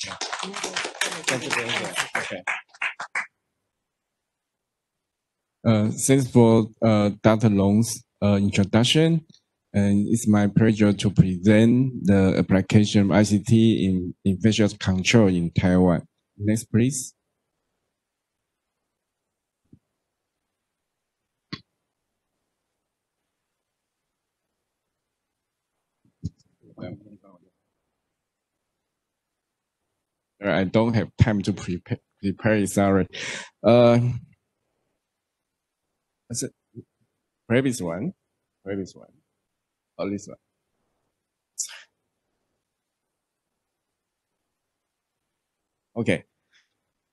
Okay. Thanks for Dr. Long's introduction, and it's my pleasure to present the application of ICT in infectious control in Taiwan. Next, please. I don't have time to prepare. Sorry. Previous one. Oh, this one. Okay.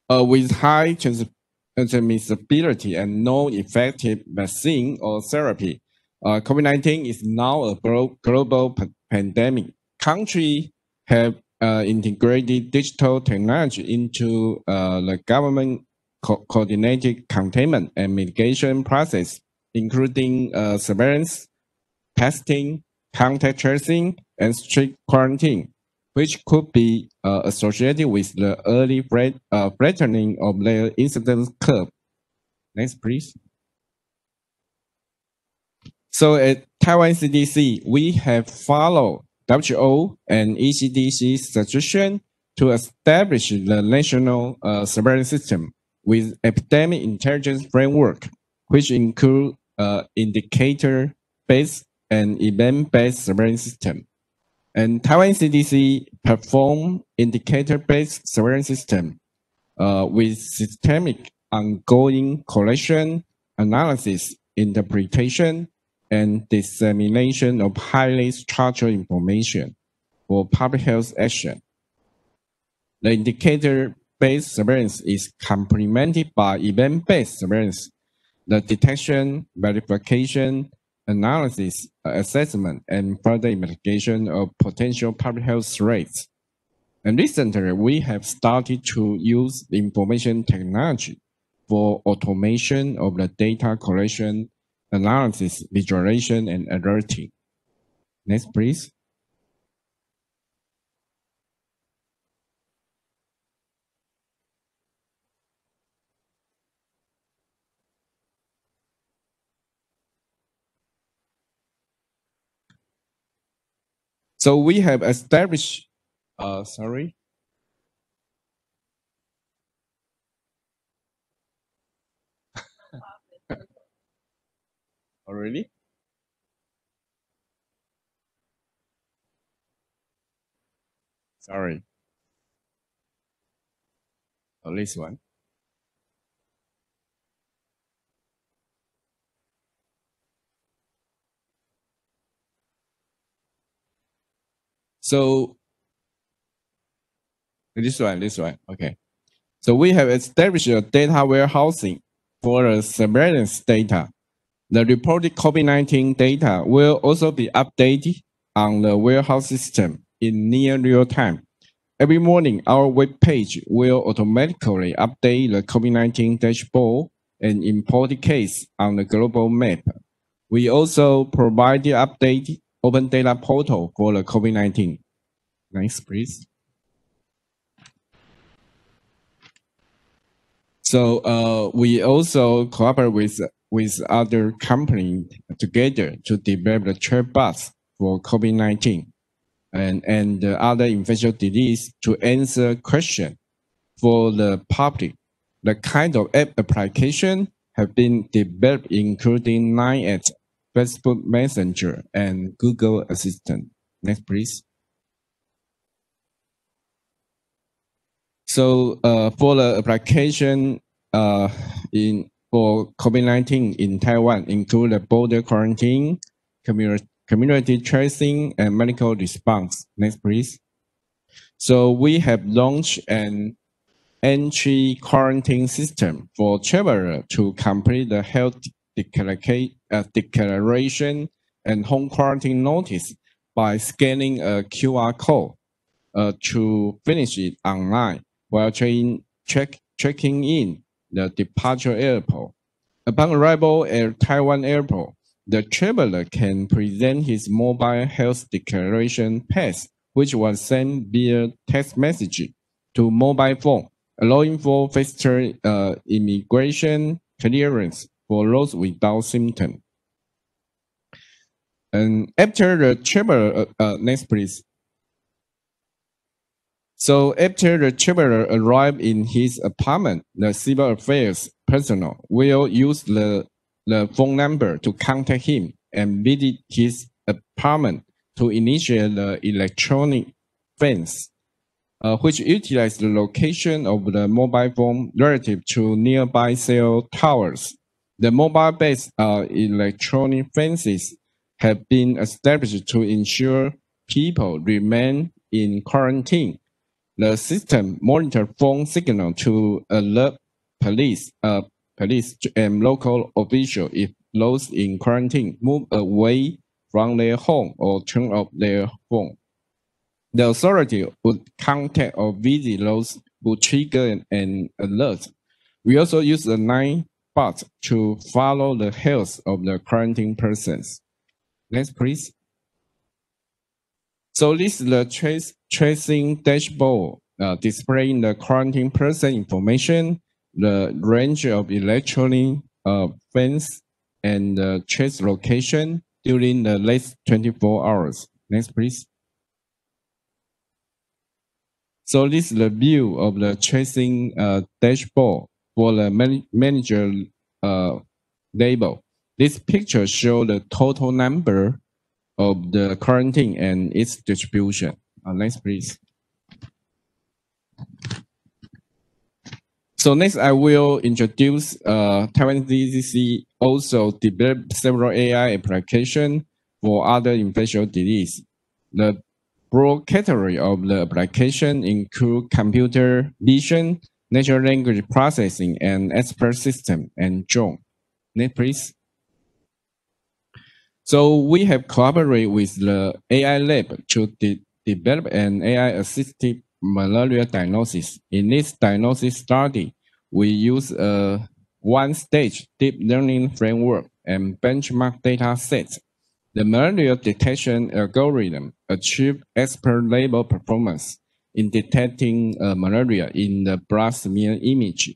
With high transmissibility and no effective vaccine or therapy, COVID-19 is now a global pandemic. Countries have integrated digital technology into the government coordinated containment and mitigation process, including surveillance, testing, contact tracing, and strict quarantine, which could be associated with the early flattening of the incidence curve. Next, please. So at Taiwan CDC, we have followed WHO and ECDC suggestion to establish the national surveillance system with epidemic intelligence framework, which include indicator-based and event-based surveillance system. And Taiwan CDC perform indicator-based surveillance system with systemic ongoing collection, analysis, interpretation, and dissemination of highly structured information for public health action. The indicator-based surveillance is complemented by event-based surveillance, the detection, verification, analysis, assessment, and further investigation of potential public health threats. And recently, we have started to use information technology for automation of the data collection, analysis, visualization, and alerting. Next, please. So we have established, sorry. Already? Sorry. Oh, this one. So this one. Okay. So we have established a data warehousing for the surveillance data. The reported COVID-19 data will also be updated on the warehouse system in near real time. Every morning, our web page will automatically update the COVID-19 dashboard and import case on the global map. We also provide the updated open data portal for the COVID-19. Next, please. So we also cooperate with other companies together to develop the chatbots for COVID-19 and other infectious disease to answer questions for the public. The kind of app application have been developed, including Line at Facebook Messenger and Google Assistant. Next, please. So for the application for COVID-19 in Taiwan, include the border quarantine, community tracing, and medical response. Next, please. So we have launched an entry quarantine system for travelers to complete the health declaration and home quarantine notice by scanning a QR code to finish it online while checking in the departure airport. Upon arrival at Taiwan airport, the traveler can present his mobile health declaration pass, which was sent via text message to mobile phone, allowing for faster immigration clearance for those without symptoms. And after the traveler, next please. So after the traveler arrived in his apartment, the civil affairs personnel will use the phone number to contact him and visit his apartment to initiate the electronic fence, which utilize the location of the mobile phone relative to nearby cell towers. The mobile-based electronic fences have been established to ensure people remain in quarantine. The system monitors phone signal to alert police and local officials if those in quarantine move away from their home or turn off their phone. The authority would contact or visit those who trigger an alert. We also use the 9 bot to follow the health of the quarantine persons. Next, please. So this is the tracing dashboard displaying the quarantine person information, the range of electronic fence, and the trace location during the last 24 hours. Next, please. So this is the view of the tracing dashboard for the manager label. This picture shows the total number of the quarantine and its distribution. Next, please. So next, I will introduce Taiwan CDC also developed several AI applications for other infectious disease. The broad category of the application include computer vision, natural language processing, and expert system, and drone. Next, please. So we have collaborated with the AI lab to develop an AI-assisted malaria diagnosis. In this diagnosis study, we use a one-stage deep learning framework and benchmark data sets. The malaria detection algorithm achieved expert-level performance in detecting malaria in the blood smear image.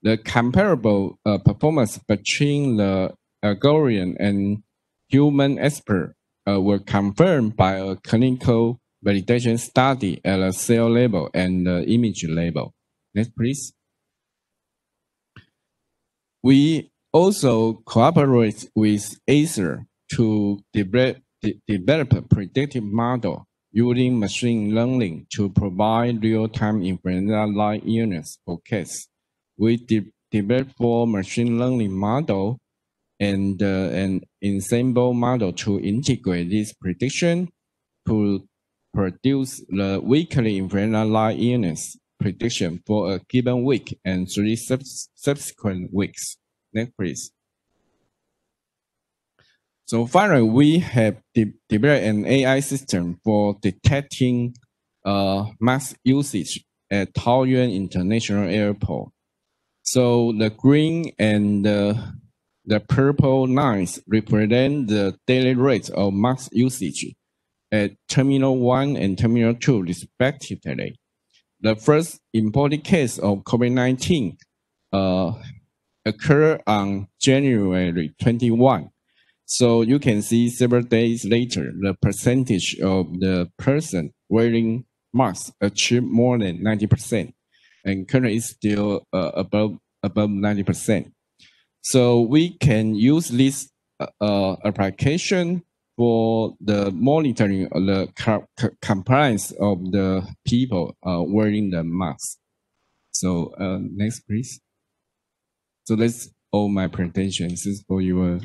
The comparable performance between the algorithm and human expert were confirmed by a clinical validation study at a cell level and the image level. Next, please. We also cooperate with Acer to develop a predictive model using machine learning to provide real-time influenza-like illness forecasts. We developed 4 machine learning model and an ensemble model to integrate this prediction to produce the weekly influenza-like illness prediction for a given week and 3 subsequent weeks. Next, please. So finally, we have developed an AI system for detecting mask usage at Taoyuan International Airport. So the green and the purple lines represent the daily rate of mask usage at Terminal 1 and Terminal 2 respectively. The first imported case of COVID-19 occurred on January 21. So you can see several days later, the percentage of the person wearing masks achieved more than 90%, and currently is still above 90%. So we can use this application for the monitoring of the compliance of the people wearing the mask. So next, please. So that's all my presentation. This is for your